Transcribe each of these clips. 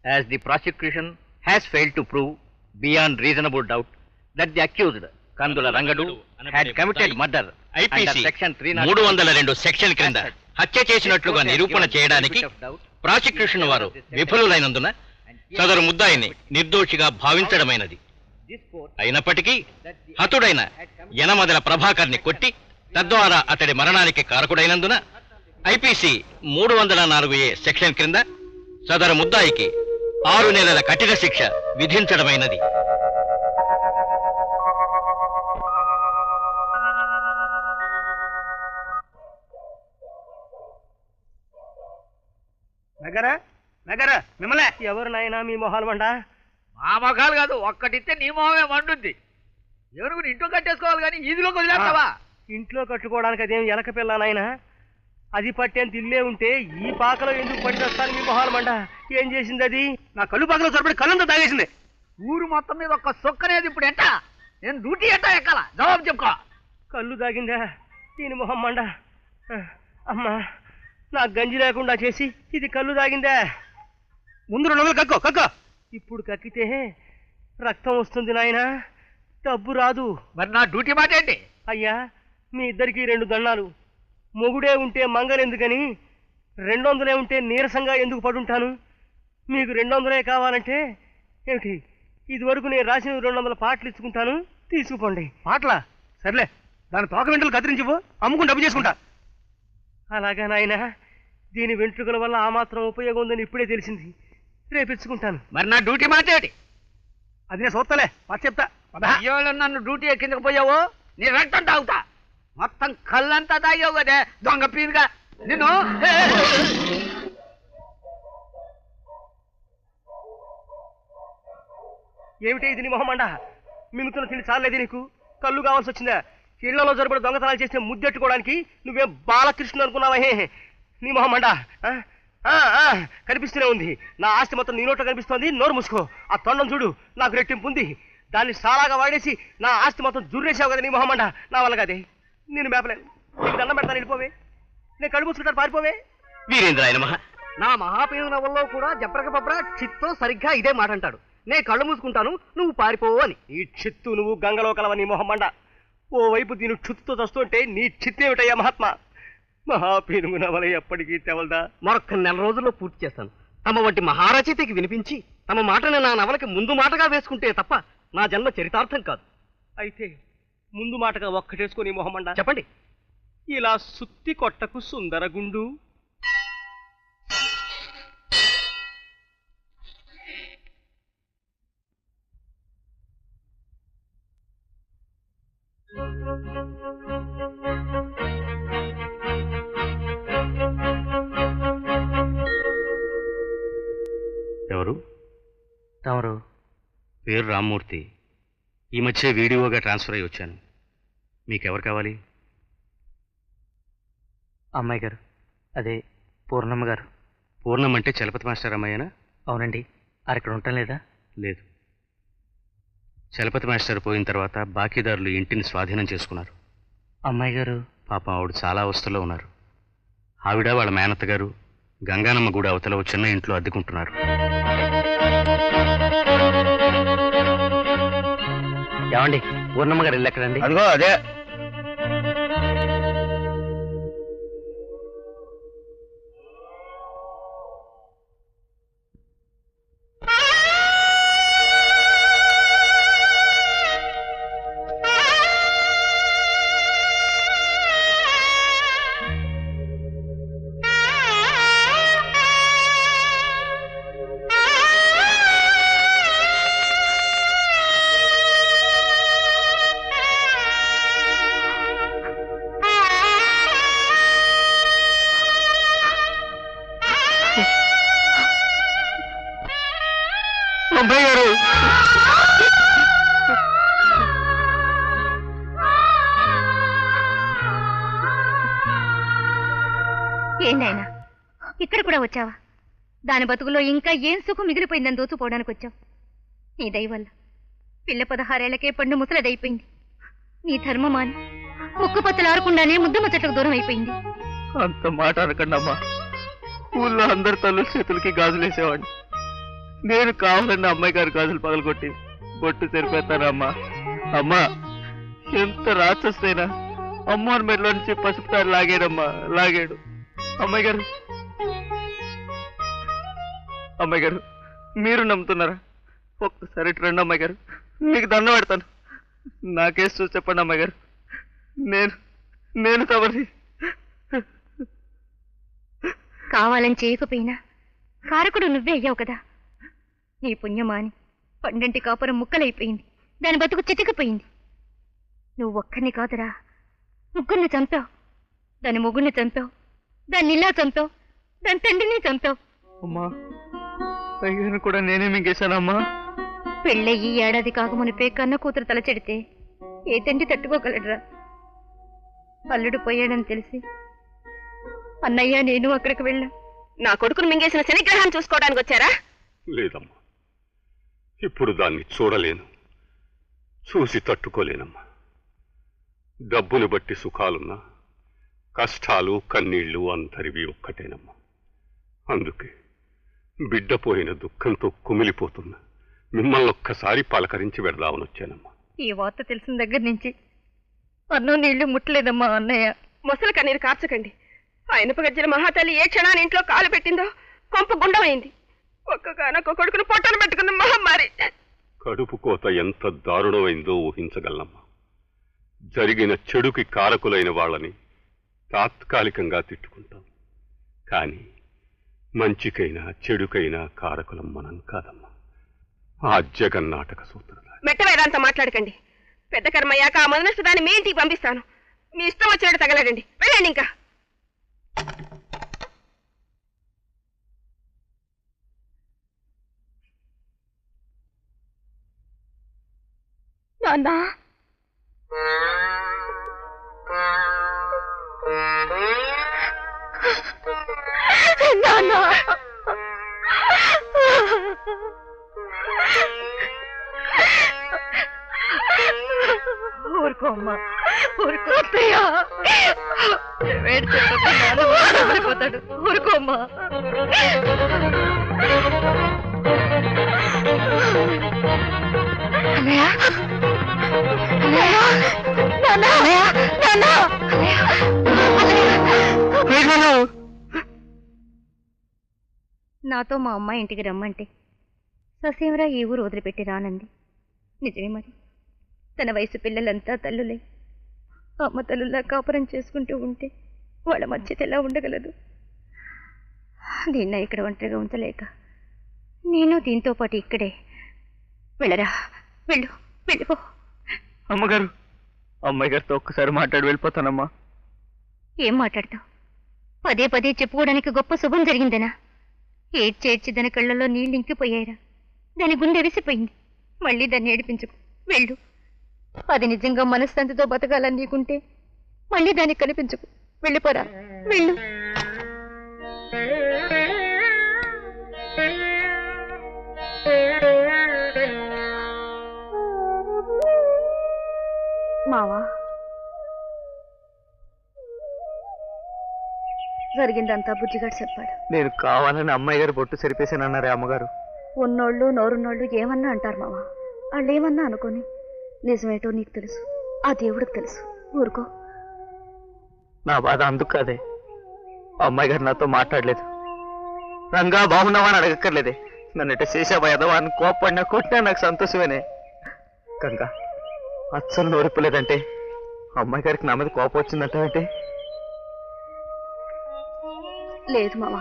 as the prosecution has failed to prove beyond reasonable doubt that the accused Kandula Rangadu had committed murder under section 302 section క్రింద హత్య చేసినట్లుగా నిరూపణ చేయడానికి prosecution వారు విఫలులైనందున సదరు ముద్దాయిని నిర్దోషిగా భావించడమైనది. అయినప్పటికీ హతుడైన యనమదల ప్రభాకర్ని కొట్టి తద్వారా అతడి మరణానికి కారకుడైనందున ఐపీసీ 304A సెక్షన్ క్రింద సదరు ముద్దాయికి 6 నెలల కఠిన శిక్ష విధించడమైనది. మిమ్మల్ని ఎవరు నాయనా మీ మొహాలు మండ? మా మొఖాలు కాదు, ఒక్కటిస్తే నీ మొహమే మండుద్ది. ఎవరు ఇంట్లో కట్టేసుకోవాలి కానీ ఈదిలో వదిలేస్తావా? ఇంట్లో కట్టుకోవడానికి అదేం ఎలక పిల్ల నాయనా? అది పట్టేంత ఇల్లే ఉంటే ఈ పాకలో ఎందుకు పట్టేస్తాను మీ మొహాలు మండ? ఏం చేసింది అది? నా కళ్ళు పాకలో సరిపడి కళ్ళంతా తాగేసింది. ఊరు మొత్తం మీద ఒక్క సొక్కనేది ఇప్పుడు ఎట్టా? నేను డ్యూటీ ఎట్టా ఎక్కాల? జవాబు చెప్పుకో. కళ్ళు తాగిందా దీని మొహం మండ? అమ్మా, నాకు గంజి లేకుండా చేసి ఇది కళ్ళు తాగిందా? ముందు 2 వందలు కక్కో కక్కో. ఇప్పుడు కక్కితే రక్తం వస్తుంది నాయనా, డబ్బు రాదు. మరి నా డ్యూటీ మాట ఏంటి? అయ్యా, మీ ఇద్దరికి 2 దండాలు. మొగుడే ఉంటే మంగలెందుకని 200 ఉంటే నీరసంగా ఎందుకు పడుంటాను? మీకు 200 కావాలంటే ఏమిటి, ఇది వరకు నేను రాసిన 200 పాటలు ఇచ్చుకుంటాను, తీసుకుపోండి. పాటలా? సర్లే, దాని తోక వెంట్రుకలు కత్తిరించిపో, అమ్ముకుని డబ్బు చేసుకుంటా. అలాగా నాయనా, దీని వెంట్రుకల వల్ల ఆ మాత్రం ఉపయోగం ఉందని ఇప్పుడే తెలిసింది. రేపిచ్చుకుంటాను. మరి నా డ్యూటీ మాట ఏంటి? అది నేను చూస్తలే, మాట చెప్తా. అయ్యోళ్ళు నన్ను డ్యూటీ ఎక్కిందకు పోయావు, నీ రక్తం తాగుతా. మొత్తం కళ్ళంతా తాగావు కదే దొంగ పీరుగా నిన్ను. ఏమిటి ఇది నీ మొహమండ? మింగుతున్న తిండి చాలేది నీకు? కళ్ళు కావాల్సి వచ్చిందా? ఇళ్లలో జరబడి దొంగతనాలు చేస్తే ముద్దెట్టుకోవడానికి నువ్వేం బాలకృష్ణ అనుకున్నావా? నీ మొహమండ కనిపిస్తూనే ఉంది. నా ఆస్తి మొత్తం నీ నోట్లో కనిపిస్తోంది. నోరు మూసుకో. ఆ తొండం చూడు, నాకు రెట్టింపు ఉంది. దాన్ని సాలాగా వాడేసి నా ఆస్తి మొత్తం జుర్రేసావు కదా నీ మొహమండ. నా వల్ల కదే, నేను మేపలేను. నీకు దండం పెడతాను, వెళ్ళిపోవే. నేను కళ్ళు మూసుకుంటాను, పారిపోవే. వీరేంద్ర ఆయన నా మహాపేరు నవల్లో కూడా జబ్రక బబ్రా చిత్తో సరిగ్గా ఇదే మాట అంటాడు. నే కళ్ళు మూసుకుంటాను, నువ్వు పారిపోవు అని. ఈ చిత్తు నువ్వు గంగలో కలవ నీ మొహమండ. ఓవైపు దీని చుత్తుతో చస్తుంటే నీ చిత్తేమిటయ్యా మహాత్మా? మహాపేరుగు నవల ఎప్పటికీ తెవలదా? మరొక్క నెల రోజుల్లో పూర్తి చేస్తాను. తమ వంటి మహారచయితకి వినిపించి తమ మాటను నా నవలకి ముందు మాటగా వేసుకుంటే తప్ప నా జన్మ చరితార్థం కాదు. అయితే ముందు మాటగా ఒక్కటేసుకొని మొహమండ చెప్పండి. ఇలా సుత్తి కొట్టకు సుందరగుండు. ఎవరు? తమరు? పేరు రామ్మూర్తి. ఈ మధ్య వీడియోగా ట్రాన్స్ఫర్ అయ్యి వచ్చాను. మీకెవరు కావాలి? అమ్మాయి గారు, అదే పూర్ణమ్మ గారు. పూర్ణం అంటే చలపతి మాస్టర్ అమ్మాయేనా? అవునండి. అక్కడ ఉండటం లేదా? లేదు. చలపతి మాస్టర్ పోయిన తర్వాత బాకీదారులు ఇంటిని స్వాధీనం చేసుకున్నారు. అమ్మాయి గారు? పాపం ఆవిడ చాలా అవస్థలో ఉన్నారు. ఆవిడ వాళ్ళ మేనత్త గారు గంగానమ్మ గుడి అవతల చిన్న ఇంట్లో అద్దెకుంటున్నారు. ఏమండి, పూర్ణమ్మ గారు ఇల్లు ఎక్కడండి? అదిగో అదే. అమ్మాయి గారు, ఏంటైనా ఇక్కడ కూడా వచ్చావా? దాని బతుకులో ఇంకా ఏం సుఖం మిగిలిపోయిందని దోచుకోవడానికి వచ్చావు. నీ దయ వల్ల పిల్ల 16 ఏళ్లకే పండు ముసలదైపోయింది. నీ ధర్మమాని ముక్కు పచ్చలారకుండానే ముద్దు ముచ్చట్లకు దూరం అయిపోయింది. అంత మాట అనకండి అమ్మా. ఊళ్ళో అందరి తల్లు చేతులకి గాజులేసేవాడిని. నేను కావాలన్న అమ్మాయి గారి గాజులు పగలగొట్టి బొట్టు తెరిపేస్తానమ్మా. అమ్మా, ఎంత రాక్షసైనా అమ్మోని మెడలో నుంచి పసుపు తాడు లాగాడమ్మా, లాగాడు. అమ్మాయి గారు, అమ్మాయి గారు, మీరు నమ్ముతున్నారా? ఒక్కసారి రండి అమ్మాయి గారు, మీకు దండం పెడతాను. నాకేసి చూసి చెప్పండి అమ్మాయి గారు. నేను తవరి కావాలని చేయకపోయినా కారకుడు నువ్వే అయ్యావు కదా. నీ పుణ్యమాని పండంటి కాపురం ముక్కలైపోయింది, దాని బతుకు చితికిపోయింది. నువ్వు ఒక్కరిని కాదురా, ముగ్గురిని చంపావు. దాని మొగుడిని చంపావు, దాన్ని ఇలా చంపావు, దాని తండ్రిని చంపావు. అమ్మా, అయ్యాను కూడా నేనే మింగేశానమ్మా. పెళ్ళయ్యి ఏడాది కాకమునిపే కన్న కూతురు తలచెడితే ఏ తండ్రి తట్టుకోగలడ్రా? అల్లుడు పోయాడని తెలిసి అన్నయ్య నేను అక్కడికి వెళ్ళా. నా కొడుకును మింగేసిన శనిగ్రహం చూసుకోవడానికి వచ్చారా? లేదమ్మా, ఇప్పుడు దాన్ని చూడలేను, చూసి తట్టుకోలేనమ్మా. డబ్బుని బట్టి సుఖాలున్నా కష్టాలు కన్నీళ్లు అందరివి ఒక్కటేనమ్మా. అందుకే బిడ్డ పోయిన దుఃఖంతో కుమిలిపోతున్నా మిమ్మల్ని ఒక్కసారి పలకరించి వెడదామని వచ్చానమ్మా. ఈ వార్త తెలిసిన దగ్గర నుంచి అన్నం నీళ్లు ముట్టలేదమ్మా అన్నయ్య. మొసలు కన్నీరు కార్చకండి. ఆ ఇనుప గజ్జల మహాతల్లి ఏ క్షణాన్ని ఇంట్లో కాలు పెట్టిందో కొంప గుండమైంది. ఒక్కగానొక్క కొడుకును పొట్టను పెట్టుకున్న మహమ్మారి. కడుపు కోత ఎంత దారుణమైందో ఊహించగలనమ్మా. జరిగిన చెడుకి కారకులైన వాళ్ళని తాత్కాలికంగా తిట్టుకుంటాం, కానీ మంచికైనా చెడుకైనా కారకులం మనం కాదమ్మా. ఆ జగన్నాటక సూత్రధారి. మెట్ట వేదాంతం మాట్లాడకండి. పెద్ద కర్మయ్యాక ఆ మొదనస్తు దాన్ని మీ ఇంటికి పంపిస్తాను. మీ ఇష్టం వచ్చినట్టు తగలడండి. వెళ్ళండి ఇంకా. నాన్నా, నాన్నా, ఊరుకో అమ్మా, ఊరుకో అత్తయ్య. వేడిపోతాడు, ఊరుకో అమ్మా. అన్నయ్య, అన్నయ్య, నాన్న, నాన్న, నాతో మా అమ్మాయి ఇంటికి రమ్మంటే ససేమరా ఈ ఊరు వదిలిపెట్టి రానంది. నిజమే మరి. తన వయసు పిల్లలంతా తల్లులై అమ్మ తల్లులా కాపురం చేసుకుంటూ ఉంటే వాళ్ళ మధ్య ఎలా ఉండగలదు? దీన్న ఇక్కడ ఒంటరిగా ఉంచలేక నేను దీంతో పాటు ఇక్కడే. వెళ్ళరా, వెళ్ళు, వెళ్ళిపో. అమ్మగారు, అమ్మాయి గారితో ఒక్కసారి మాట్లాడి వెళ్ళిపోతానమ్మా. ఏం మాట్లాడతావు? పదే పదే చెప్పుకోవడానికి గొప్ప శుభం జరిగిందనా? ఏడ్చేడ్చి దాని కళ్ళలో నీళ్ళు ఇంకిపోయాయిరా. దాని గుండె ఎరిసిపోయింది. మళ్ళీ దాన్ని ఏడిపించుకు, వెళ్ళు. అది నిజంగా మనశ్శాంతితో బతకాలని నీకుంటే మళ్ళీ దానికి కనిపించుకు, వెళ్ళిపోరా, వెళ్ళు. మావా, జరిగిందంతా బుజ్జిగాడు చెప్పాడు. నేను కావాలని అమ్మాయి గారు బొట్టు సరిపేశానన్నారే అమ్మగారు. ఉన్నోళ్ళు నోరున్నోళ్ళు ఏమన్నా అంటారు మావా. వాళ్ళు ఏమన్నా అనుకోని నిజమేటో నీకు తెలుసు, ఆ దేవుడికి తెలుసు. ఊరుకో. నా బాధ అందుకు కాదే, అమ్మాయి గారు నాతో మాట్లాడలేదు. రంగా బాగున్నావా అని అడగక్కర్లేదే. నన్ను ఇట చేసావా ఎదవా అని కోప్పడినా కొట్టినా నాకు సంతోషమేనే. గంగా అస్సలు నోరిప్పలేదంటే అమ్మాయి గారికి నా మీద కోపం వచ్చిందంటే? లేదు మావా,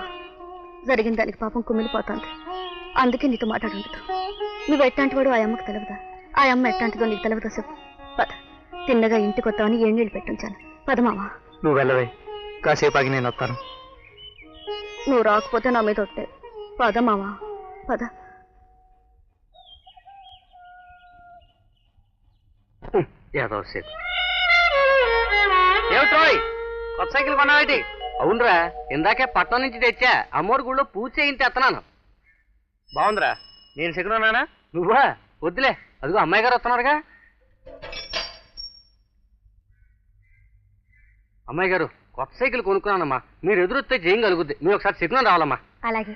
జరిగిన దానికి పాపం కుమిలిపోతాంది. అందుకే నీతో మాట్లాడుండదు. నువ్వు ఎట్లాంటి వాడు ఆ అమ్మకు తెలవదా? ఆ అమ్మ ఎట్లాంటిదో నీకు తెలవదా? చెప్పు. పద, తిన్నగా ఇంటికి వస్తామని ఏళ్ళీళ్ళు పెట్టించాను. పద మావా. నువ్వు వెళ్ళవే, కాసేపు ఆగి నేను వస్తాను. నువ్వు రాకపోతే నా మీద ఒట్టే. పద మావా, పద. ఏమిట్రోయ్, కొత్త సైకిల్ కొన్నావేటి? అవునరా, ఇందాకే పట్నం నుంచి తెచ్చా. అమ్మోరు గుళ్ళో పూజ చేయించి ఎత్తనాను. బాగుందిరా. నేను సిగ్గున్నానా? నువ్వా? వద్దులే, అదిగో అమ్మాయి గారు వస్తున్నారుగా. అమ్మాయి గారు, కొత్త సైకిల్ కొనుక్కున్నానమ్మా. మీరు ఎదురొస్తే జయం కలుగుద్ది. మీరు ఒకసారి సిగ్నల్ రావాలమ్మా. అలాగే.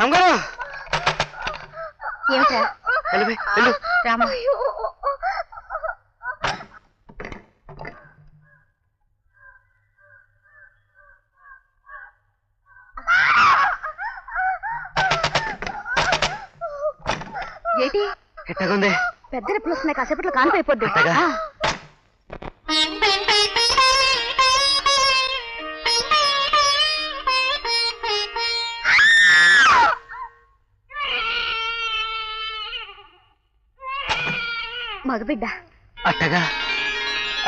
అమ్మగారు ఏమిట్రా వెళ్ళు రామా ఏంటి ఎట్టగుంది పెద్ద రెప్పులు వస్తున్నాయి, కాసేపట్లో కానిపోయిపోద్ది. మగబిడ్డ అట్టగా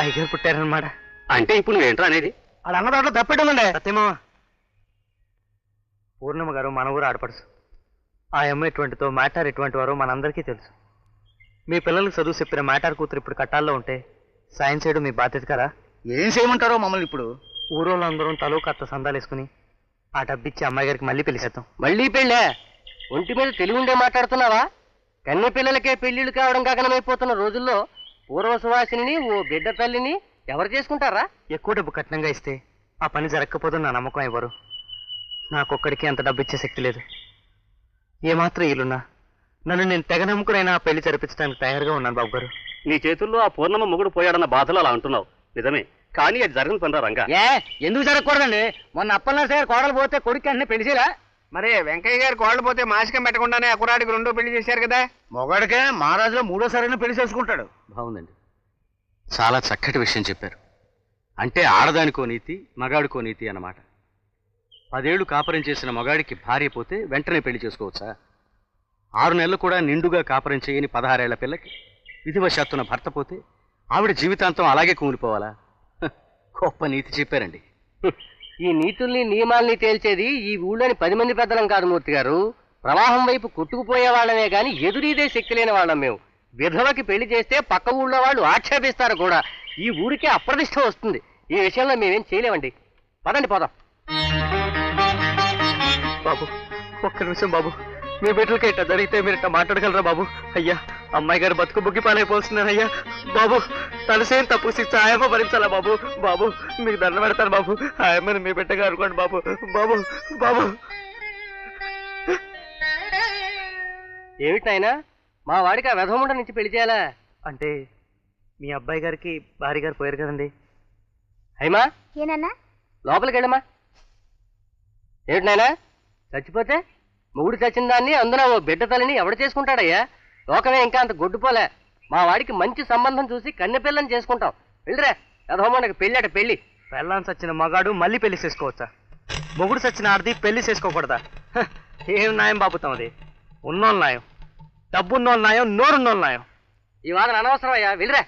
అయ్యగారు పుట్టారనమాట. అంటే ఇప్పుడు నువ్వేంట్రా అనేది? అలా అన్న దాంట్లో తప్పెట్టుందండి. సత్యమామ, పూర్ణిమ గారు మన ఊరు ఆడపడుచు. ఆ అమ్మ ఎటువంటితో మ్యాటర్ ఎటువంటి వారో మనందరికీ తెలుసు. మీ పిల్లలకు చదువు చెప్పిన మ్యాటర్ కూతురు ఇప్పుడు కట్టాల్లో ఉంటే సాయం చేయడం మీ బాధ్యత కదా. ఏం చేయమంటారో మమ్మల్ని ఇప్పుడు? ఊరోళ్ళందరం తలో కత్త సందాలు వేసుకుని ఆ డబ్బిచ్చి అమ్మాయి గారికి మళ్ళీ పెళ్లి చేద్దాం. మళ్ళీ పెళ్ళా? ఒంటి మీద తెలివి ఉండే మాట్లాడుతున్నావా? కన్నె పిల్లలకే పెళ్లిళ్ళు కావడం కాకనమైపోతున్న రోజుల్లో పూర్వ సువాసిని ఓ బిడ్డ తల్లిని ఎవరు చేసుకుంటారా? ఎక్కువ డబ్బు కట్నంగా ఇస్తే ఆ పని జరగకపోతే నా నమ్మకం ఇవ్వరు. నాకొక్కడికి అంత డబ్బు ఇచ్చే శక్తి లేదు. ఏమాత్రం ఇల్లున్నా నన్ను నేను తెగ నమ్ముకునైనా ఆ పెళ్లి జరిపించడానికి తయారుగా ఉన్నాను బాబు గారు. నీ చేతుల్లో ఆ పూర్ణమ్మ మొగుడు పోయాడన్న బాధలు అలా అంటున్నావు, నిజమే. కానీ అది జరగని పనిరా రంగా. ఎందుకు జరగకూడదండి? మొన్న అప్పలనరసయ్య గారు కోడలు పోతే కొడుకు అన్నీ పెళ్లి చేయరా? మరి వెంకయ్య గారు కోళ్ళు పోతే మాసికం పెట్టకుండానే ఆ కుర్రాడికి రెండో పెళ్లి చేశారు కదా. మొగాడికే మహారాజులో మూడోసారైనా పెళ్లి చేసుకుంటాడు. బాగుందండి, చాలా చక్కటి విషయం చెప్పారు. అంటే ఆడదానికో నీతి, మగాడికో నీతి అన్నమాట. 10 ఏళ్లు కాపురం చేసిన మగాడికి భార్య పోతే వెంటనే పెళ్లి చేసుకోవచ్చా? 6 నెలలు కూడా నిండుగా కాపురం చేయని 16 ఏళ్ల పిల్లకి విధివశాత్తున భర్త పోతే ఆవిడ జీవితాంతం అలాగే కూలిపోవాలా? గొప్ప నీతి చెప్పారండి. ఈ నీతుల్ని నియమాల్ని తేల్చేది ఈ ఊళ్ళోని 10 మంది పెద్దలం కాదు మూర్తి గారు. ప్రవాహం వైపు కొట్టుకుపోయే వాళ్ళమే గాని ఎదురీదే శక్తి లేని వాళ్ళం మేము. విధవకి పెళ్లి చేస్తే పక్క ఊళ్ళో వాళ్ళు ఆక్షేపిస్తారు కూడా. ఈ ఊరికే అప్రతిష్ట వస్తుంది. ఈ విషయంలో మేమేం చేయలేమండి. పదండి పోదాం. బాబు ఒక్క నిమిషం బాబు, మీ బిడ్డలకి ఇట్లా జరిగితే మీరు ఇట్లా మాట్లాడగలరా బాబు? అయ్యా, అమ్మాయి గారు బతుకు బుగ్గి పాలైపోతున్నారయ్యా. బాబు తలసేం తప్పు శిక్ష ఆయమ్మ భరించాలా బాబు? బాబు మీకు దండ పెడతాను బాబు, ఆయమ్మని మీ బిడ్డగా అనుకోండి బాబు. బాబు బాబు ఏమిటి నాయనా, మా వాడికి ఆ వెధముండ నుంచి పెళ్లి చేయాలా? అంటే మీ అబ్బాయి గారికి భార్య గారు పోయారు కదండి. హైమా ఏనన్నా లోపలికి వెళ్ళమ్మా. ఏమిటి నాయనా, చచ్చిపోతే మొగుడు చచ్చిన దాన్ని అందున ఓ బిడ్డ తల్లిని ఎవడు చేసుకుంటాడయ్యా? లోకమే ఇంకా అంత గొడ్డుపోలే. మా వాడికి మంచి సంబంధం చూసి కన్నెపిల్లని చేసుకుంటాం. వెళ్ళిరా, యథోమండకి పెళ్ళాట పెళ్లి. పెళ్ళాన్ని సచ్చిన మగాడు మళ్ళీ పెళ్లి చేసుకోవచ్చా? మొగుడు సచ్చిన ఆడది పెళ్లి చేసుకోకూడదా? ఏం న్యాయం బాబుతాం అది? ఉన్నోళ్ళు న్యాయం, డబ్బున్నోళ్ళు న్యాయం, నోరున్నోళ్ళు న్యాయం. ఈ వాదన అనవసరం అయ్యా, వెళ్ళిరా.